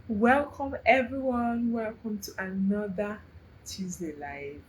Welcome, everyone. Welcome to another Tuesday Live.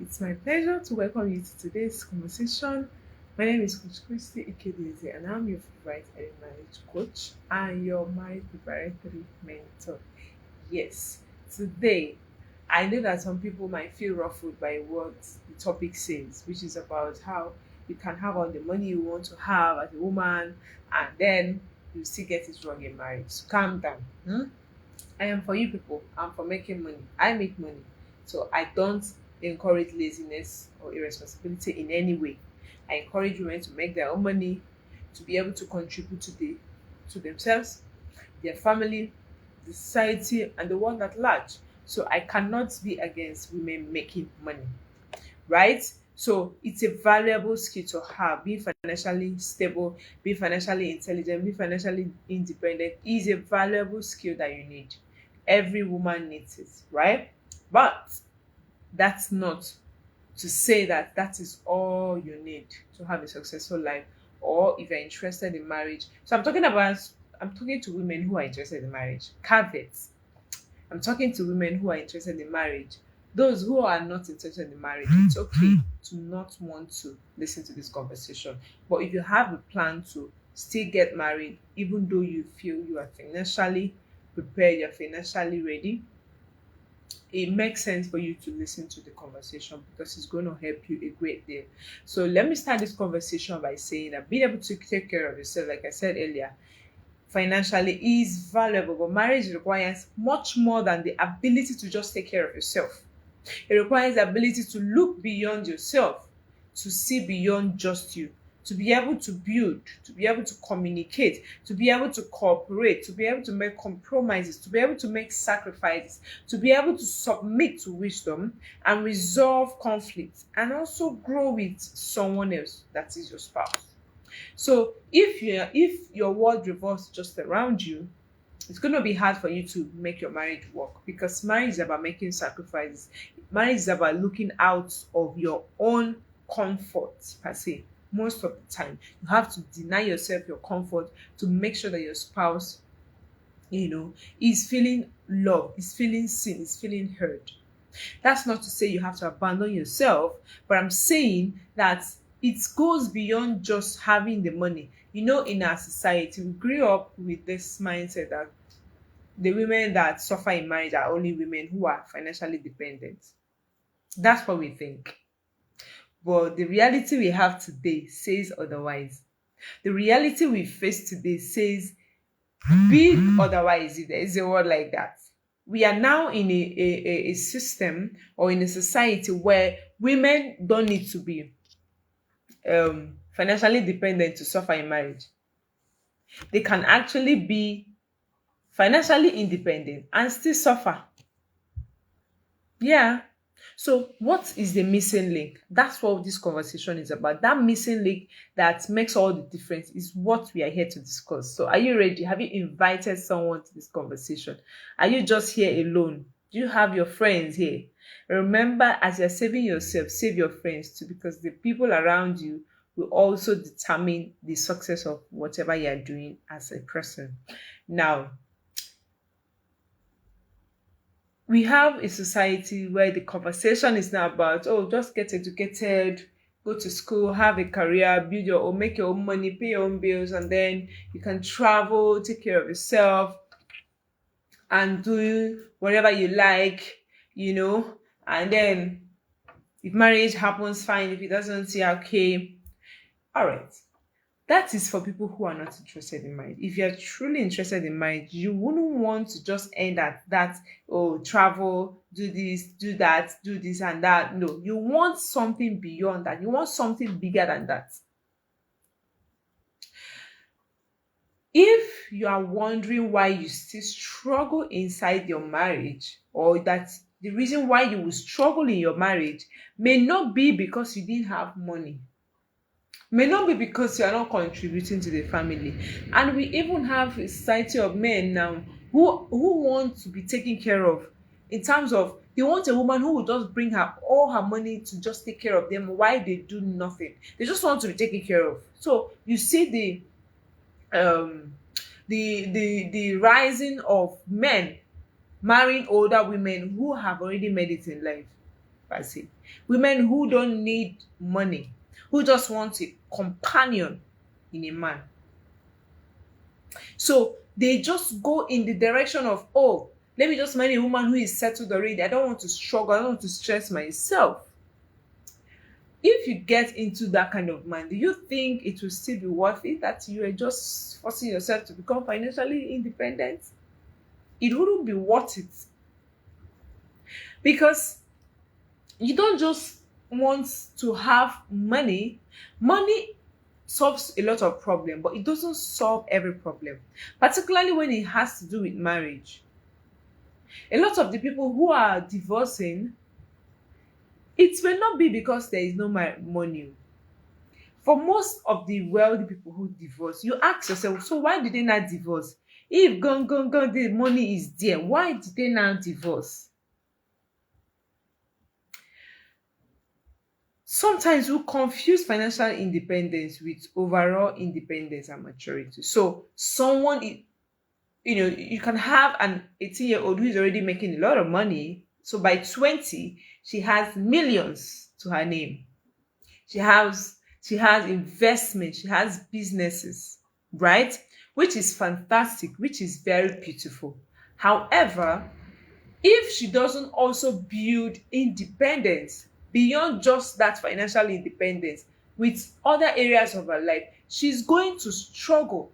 It's my pleasure to welcome you to today's conversation. My name is Coach Christy Ikedeze, and I'm your favorite early marriage coach and your marriage preparatory mentor. Yes, today I know that some people might feel ruffled by what the topic says, which is about how you can have all the money you want to have as a woman, and then you still get it wrong in marriage. So calm down. I am for you people. I'm for making money. I make money. So I don't encourage laziness or irresponsibility in any way. I encourage women to make their own money, to be able to contribute to themselves, their family, the society, and the world at large. So I cannot be against women making money, right? So it's a valuable skill to have. Being financially stable, being financially intelligent, being financially independent is a valuable skill that you need. Every woman needs it, right? But that's not to say that that is all you need to have a successful life, or if you're interested in marriage. So I'm talking to women who are interested in marriage. Caveats. I'm talking to women who are interested in marriage. Those who are not interested in marriage, it's okay to not want to listen to this conversation. But if you have a plan to still get married, even though you feel you are financially prepared, you're financially ready, it makes sense for you to listen to the conversation because it's going to help you a great deal. So let me start this conversation by saying that being able to take care of yourself, like I said earlier, financially is valuable, but marriage requires much more than the ability to just take care of yourself. It requires the ability to look beyond yourself, to see beyond just you, to be able to build, to be able to communicate, to be able to cooperate, to be able to make compromises, to be able to make sacrifices, to be able to submit to wisdom and resolve conflicts, and also grow with someone else that is your spouse. So if your world revolves just around you, it's going to be hard for you to make your marriage work, because marriage is about making sacrifices. Marriage is about looking out of your own comfort per se. Most of the time, you have to deny yourself your comfort to make sure that your spouse, is feeling love, is feeling seen, is feeling heard. That's not to say you have to abandon yourself, but I'm saying that it goes beyond just having the money. In our society, we grew up with this mindset that the women that suffer in marriage are only women who are financially dependent. That's what we think. But the reality we have today says otherwise. The reality we face today says big otherwise, if there is a word like that. We are now in a system or in a society where women don't need to be financially dependent to suffer in marriage. They can actually be financially independent and still suffer. Yeah. So, what is the missing link? That's what this conversation is about. That missing link that makes all the difference is what we are here to discuss. So, are you ready? Have you invited someone to this conversation? Are you just here alone? Do you have your friends here? Remember, as you're saving yourself, save your friends too, because the people around you will also determine the success of whatever you are doing as a person. Now, we have a society where the conversation is now about, oh, just get educated, go to school, have a career, build your own, make your own money, pay your own bills, and then you can travel, take care of yourself, and do whatever you like, you know. And then if marriage happens, fine. If it doesn't, yeah, okay. All right. That is for people who are not interested in marriage. If you're truly interested in marriage, you wouldn't want to just end at that, oh, travel, do this, do that, do this and that. No, you want something beyond that. You want something bigger than that. If you are wondering why you still struggle inside your marriage, or that the reason why you will struggle in your marriage may not be because you didn't have money, may not be because you are not contributing to the family. And we even have a society of men now who want to be taken care of, in terms of they want a woman who will just bring her all her money to just take care of them while they do nothing. They just want to be taken care of. So you see um the rising of men marrying older women who have already made it in life. I see. Women who don't need money, who just want a companion in a man. So they just go in the direction of, oh, let me just marry a woman who is settled already. I don't want to struggle. I don't want to stress myself. If you get into that kind of man, do you think it will still be worth it that you are just forcing yourself to become financially independent? It wouldn't be worth it, because you don't just want to have money. Money solves a lot of problem, but it doesn't solve every problem, particularly when it has to do with marriage. A lot of the people who are divorcing, it may not be because there is no money. For most of the wealthy people who divorce, you ask yourself, so why did they not divorce? If gone, the money is there, why did they not divorce? Sometimes we confuse financial independence with overall independence and maturity. So someone, you can have an 18-year-old who is already making a lot of money. So by 20, she has millions to her name. She has investment, she has businesses, right? Which is fantastic, which is very beautiful. However, if she doesn't also build independence beyond just that financial independence with other areas of her life, she's going to struggle,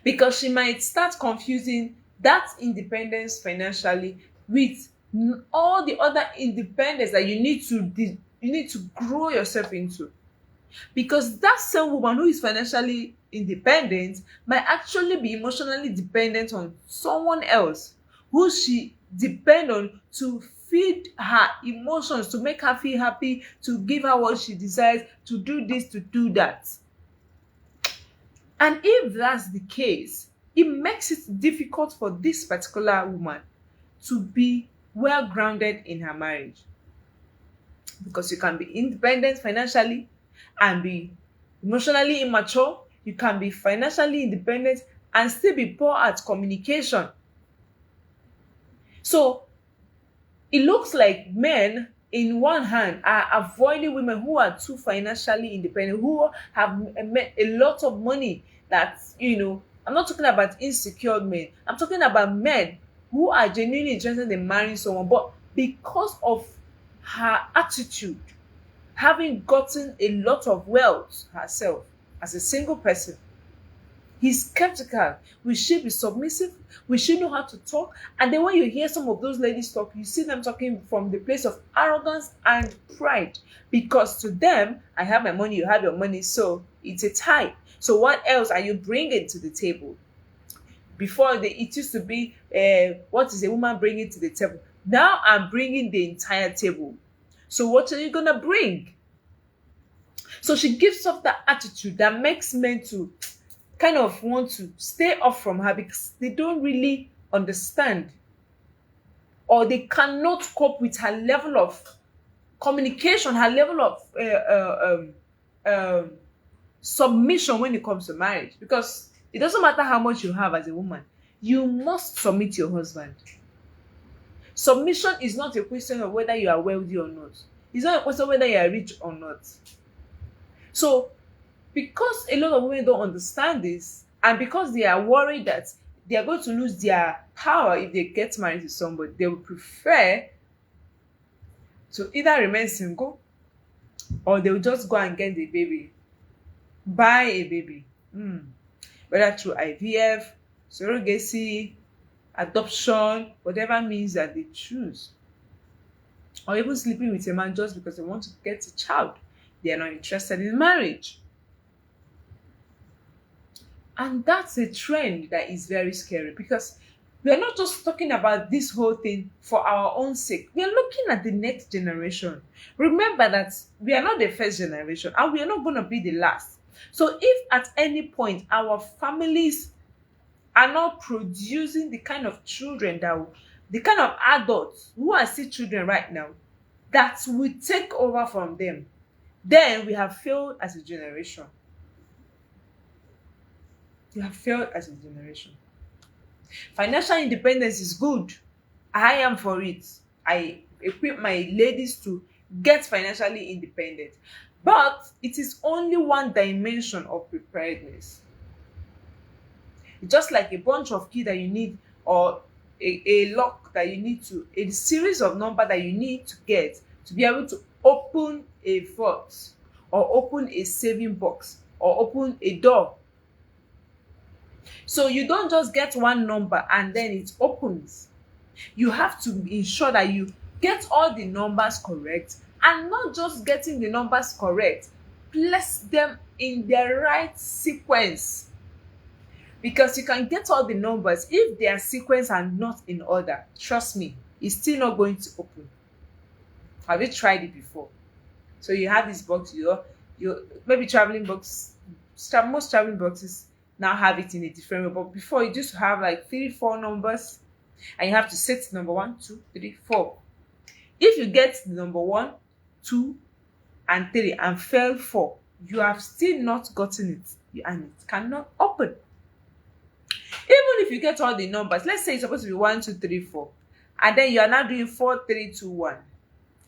because she might start confusing that independence financially with all the other independence that you need to grow yourself into. Because that same woman who is financially independent might actually be emotionally dependent on someone else, who she depend on to feed her emotions, to make her feel happy, to give her what she desires, to do this, to do that. And if that's the case, it makes it difficult for this particular woman to be well grounded in her marriage. Because you can be independent financially and be emotionally immature. You can be financially independent and still be poor at communication. So it looks like men, in one hand, are avoiding women who are too financially independent, who have a lot of money. That, I'm not talking about insecure men. I'm talking about men who are genuinely interested in marrying someone, but because of her attitude, having gotten a lot of wealth herself as a single person, he's skeptical. Will she be submissive? Will she know how to talk? And then when you hear some of those ladies talk, you see them talking from the place of arrogance and pride. Because to them, I have my money, you have your money, so it's a tie. So what else are you bringing to the table? Before, it used to be, what is a woman bringing to the table? Now I'm bringing the entire table. So what are you going to bring? So she gives off that attitude that makes men to kind of want to stay off from her, because they don't really understand, or they cannot cope with her level of communication, her level of submission when it comes to marriage. Because it doesn't matter how much you have as a woman, you must submit your husband. Submission is not a question of whether you are wealthy or not. It's not a question of whether you are rich or not. So because a lot of women don't understand this, and because they are worried that they are going to lose their power if they get married to somebody, they would prefer to either remain single, or they will just go and get the baby, buy a baby, whether through IVF, surrogacy, adoption, whatever means that they choose, or even sleeping with a man just because they want to get a child. They are not interested in marriage. And that's a trend that is very scary, because we are not just talking about this whole thing for our own sake. We are looking at the next generation. Remember that we are not the first generation, and we are not going to be the last. So if at any point our families are not producing the kind of children the kind of adults who are still children right now, that will take over from them, then we have failed as a generation. You have failed as a generation. Financial independence is good. I am for it. I equip my ladies to get financially independent. But it is only one dimension of preparedness. It's just like a bunch of key that you need, or a lock that you need to, a series of number that you need to get to be able to open a vault, or open a saving box, or open a door. So you don't just get one number and then it opens. You have to ensure that you get all the numbers correct, and not just getting the numbers correct, place them in the right sequence. Because you can get all the numbers, if their sequence are not in order, trust me, it's still not going to open. Have you tried it before? So you have this box, you maybe traveling box, most traveling boxes now have it in a different way, but before you just have like 3 4 numbers, and you have to set number 1 2 3 4. If you get the number 1 2 and 3 and fail 4, you have still not gotten it, and it cannot open. Even if you get all the numbers, let's say it's supposed to be 1 2 3 4, and then you are now doing 4 3 2 1.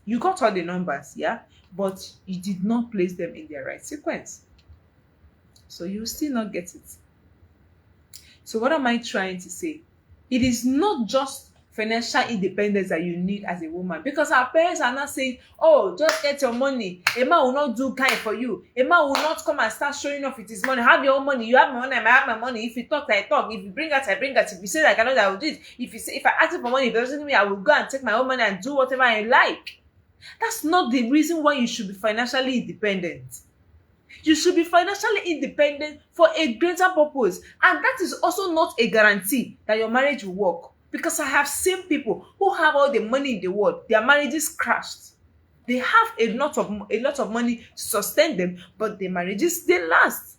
You got all the numbers, yeah, but you did not place them in their right sequence, so you will still not get it. So what am I trying to say? It is not just financial independence that you need as a woman, because our parents are not saying, oh, just get your money. A man will not do kind for you. A man will not come and start showing off with his money. Have your own money. You have my money, I have my money. If you talk, I talk. If you bring that, I bring that. If you say that I cannot, I will do it. If I ask you for money, if it doesn't give me, I will go and take my own money and do whatever I like. That's not the reason why you should be financially independent. You should be financially independent for a greater purpose. And that is also not a guarantee that your marriage will work. Because I have seen people who have all the money in the world, their marriages crashed. They have a lot of money to sustain them, but their marriages, they last.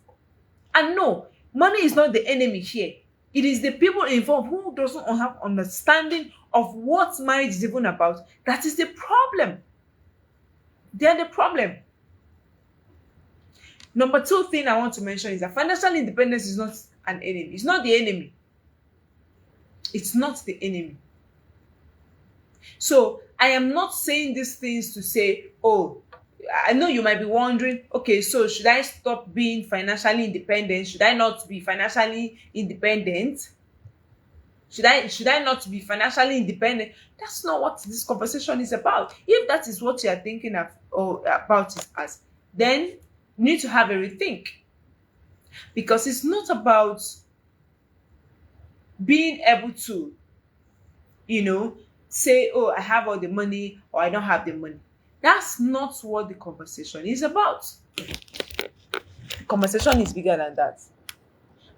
And no, money is not the enemy here. It is the people involved who doesn't have understanding of what marriage is even about. That is the problem. They are the problem. Number 2 thing I want to mention is that financial independence is not an enemy. It's not the enemy. It's not the enemy. So I am not saying these things to say, oh, I know you might be wondering, okay, so should I stop being financially independent? Should I not be financially independent? Should I not be financially independent? That's not what this conversation is about. If that is what you are thinking of, or about it as, then you need to have a rethink. Because it's not about being able to, say, oh, I have all the money or I don't have the money. That's not what the conversation is about. The conversation is bigger than that.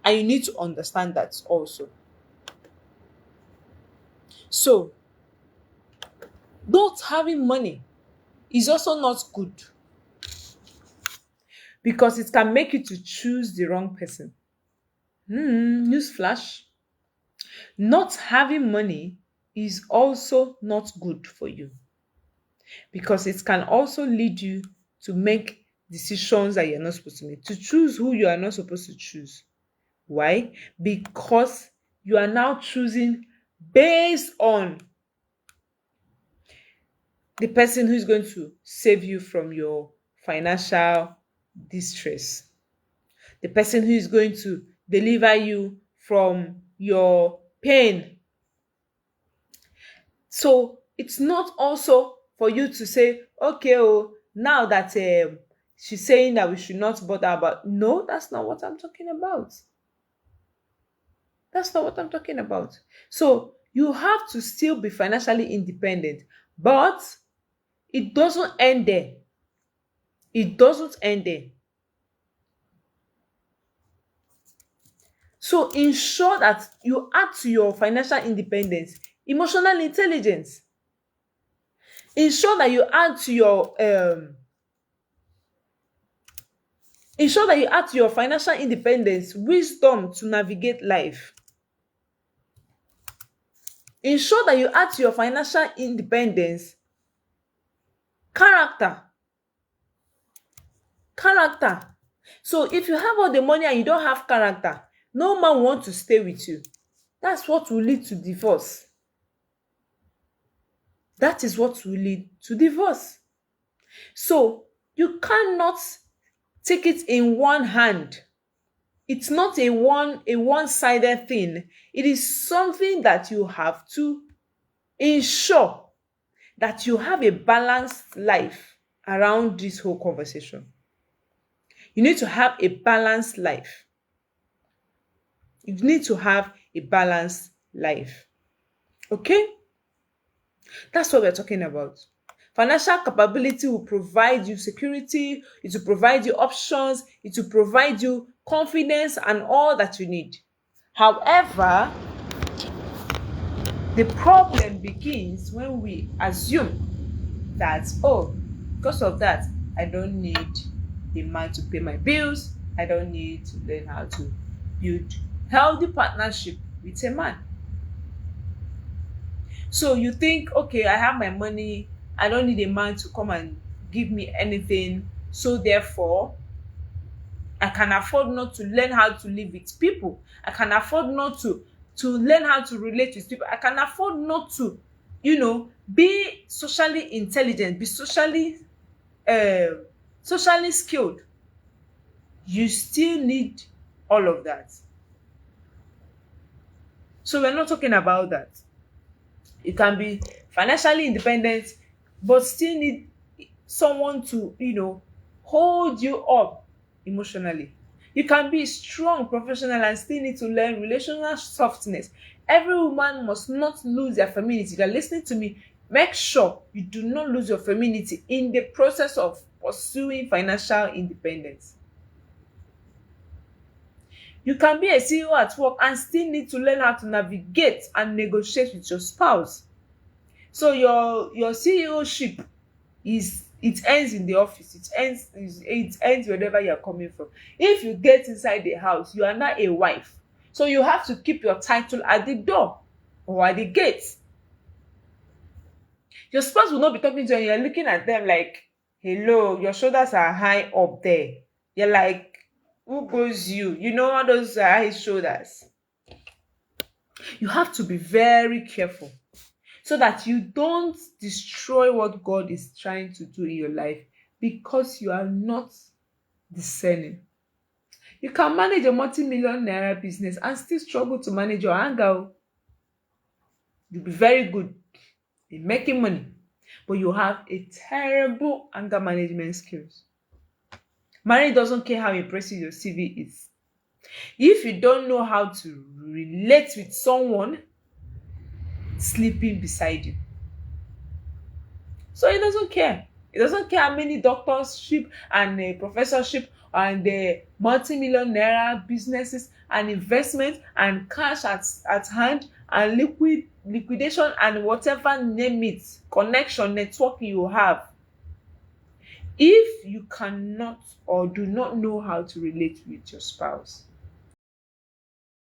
And you need to understand that also. So, not having money is also not good, because it can make you to choose the wrong person. Newsflash. Not having money is also not good for you, because it can also lead you to make decisions that you're not supposed to make, to choose who you are not supposed to choose. Why? Because you are now choosing based on the person who is going to save you from your financial distress, the person who is going to deliver you from your pain. So it's not also for you to say, okay, oh, now that she's saying that we should not bother about. No, that's not what I'm talking about. That's not what I'm talking about. So you have to still be financially independent, but it doesn't end there. It doesn't end there. So ensure that you add to your financial independence emotional intelligence. Ensure that you add to your financial independence wisdom to navigate life. Ensure that you add to your financial independence character. So if you have all the money and you don't have character, No man wants to stay with you. That's what will lead to divorce. That is what will lead to divorce. So you cannot take it in one hand. It's not a one-sided thing. It is something that you have to ensure that you have a balanced life around this whole conversation. You need to have a balanced life. You need to have a balanced life. Okay? That's what we're talking about. Financial capability will provide you security, it will provide you options, it will provide you confidence and all that you need. However, the problem begins when we assume that, oh, because of that, I don't need a man to pay my bills. I don't need to learn how to build healthy partnership with a man. So you think, okay, I have my money. I don't need a man to come and give me anything. So therefore, I can afford not to learn how to live with people. I can afford not to learn how to relate with people. I can afford not to, be socially intelligent, be socially skilled. You still need all of that. So we're not talking about that. You can be financially independent, but still need someone to, hold you up emotionally. You can be strong professional and still need to learn relational softness. Every woman must not lose their femininity. If you're listening to me, make sure you do not lose your femininity in the process of pursuing financial independence. You can be a CEO at work and still need to learn how to navigate and negotiate with your spouse. So your CEO-ship it ends in the office. It ends wherever you are coming from. If you get inside the house, you are not a wife. So you have to keep your title at the door or at the gate. Your spouse will not be talking to you and you're looking at them like, hello, your shoulders are high up there. You're like, who goes you? You know all those high shoulders. You have to be very careful so that you don't destroy what God is trying to do in your life because you are not discerning. You can manage a multi-million naira business and still struggle to manage your anger. You'll be very good in making money, but you have a terrible anger management skills. Marriage doesn't care how impressive your CV is. If you don't know how to relate with someone sleeping beside you, so it doesn't care. It doesn't care how many doctorship and professorship and multi-million naira businesses and investment and cash at hand and liquidation and whatever, name it, connection, network you have. If you cannot or do not know how to relate with your spouse,